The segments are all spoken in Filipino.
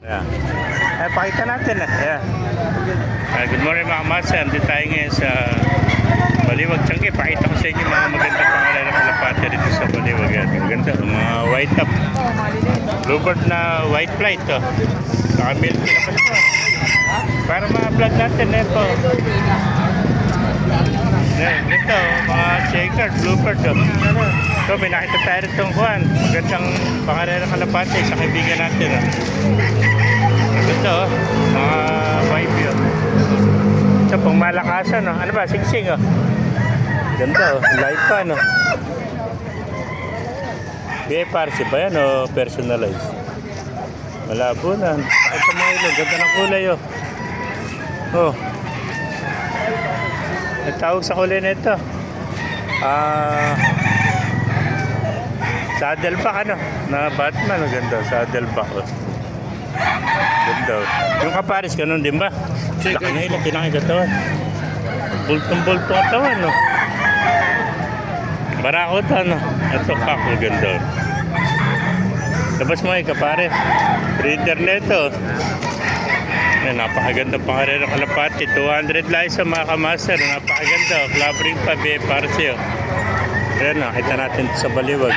Yeah. Pakita natin Yeah. Good morning mga master. Dito tayo ngayon sa Baliwag, Tiangge. Pakita ko sa inyo mga magandang pangalan ng kalapate dito sa Baliwag. Yan. Maganda. Mga white top. Bluebird na white flight. Saka milky naman ito. Para ma-vlog natin ito. Ito, mga checkered, bluebird. So, may nakita tayo rin itong kuhan. Magandang pangalan ng kalapate sa kaibigan natin. Ito, mga vibe yun. Ito, pang malakasan. Ano ba? Singsing. Ganda. Live pa. BFRC ba yan o personalized? Malabo na. Ito mga ilong. Ganda ng kulay. Ang tawag sa kulay na ito. Saddleback na Batman. Ganda. Saddleback. Ganda. Yung kaparis ganun din ba? Laki na ilang kinakikatawan. Bultong-bultong katawan. Barakutan. Ito kako. Ganda. Labas mo kaparis. Breeder na ito. Napakaganda pangalan ng kalapati. 200 lang sa mga kamaster. Napakaganda. Clubbing pa. BFRC. Ayan, nakita natin sa Baliwag.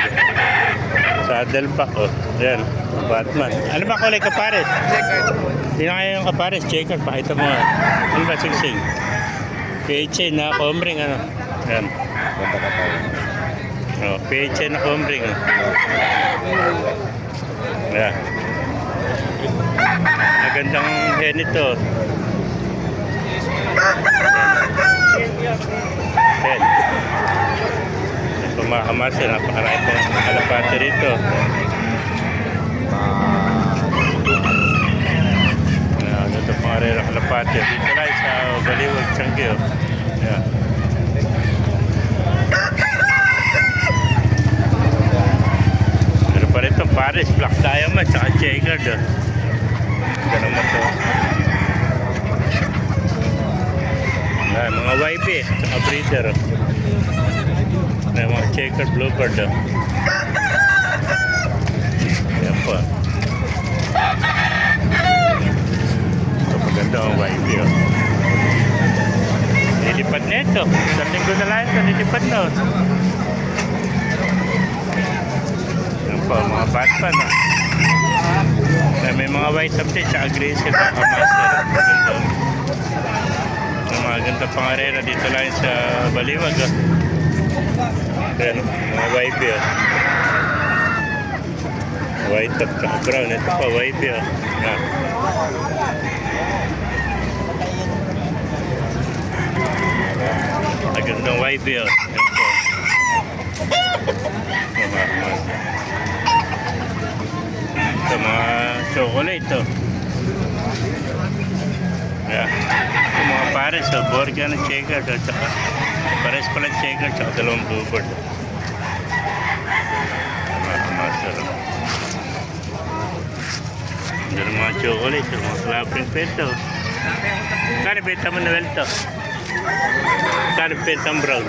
Sa Saddleback. Ayan, Batman. Ano ba kulay kapares? Checkered. Tingnan kayo yung kapares. Checkered. Pakita mo. Ano ba singsing? PHA na comring. Ayan. PHA na comring. Ayan. Magandang hen ito. Hen. Ito mga kamaster, napakarami pong kalapate rito. Ito pang arera kalapate. Dito lang sa Baliwag, Tiangge. Yeah. Pero pa rito, Paris, Black Diamond, saka checkered. Ganda naman ito. Mga YB, saka breeder. Mga checkered bluebird. Yan po. Ito maganda ang YB. Nilipad na ito. Isang linggo na lang ito. Nilipad na. Yan po, mga Batman. May mga white update sa aggressive mga kamaster. Mga ganda pangarera dito lang sa Baliwag. Ayan, mga YB. White top at brown. Ito pa YB. Magandang YB. Ayan po. Mga kamaster. Ito mga chocolate Yeah. Ito mga pares Borgia na checker tsaka pares pala checker tsaka dalawang bluebird. Master. Ito mga chocolate mga clapping peto. Kano benta mo na welto? Kano benta ang brown?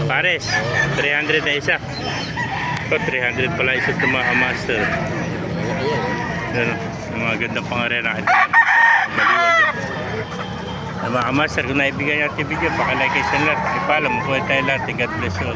Pares 300 na isa. 300 pala isa ito mga master. Yan, mga gandang pangarera ito sa Baliwag. Mga master, kung naibigay natin video, pakilike kayo sa lahat, pakipala, mabuhay tayo lahat. God bless you all.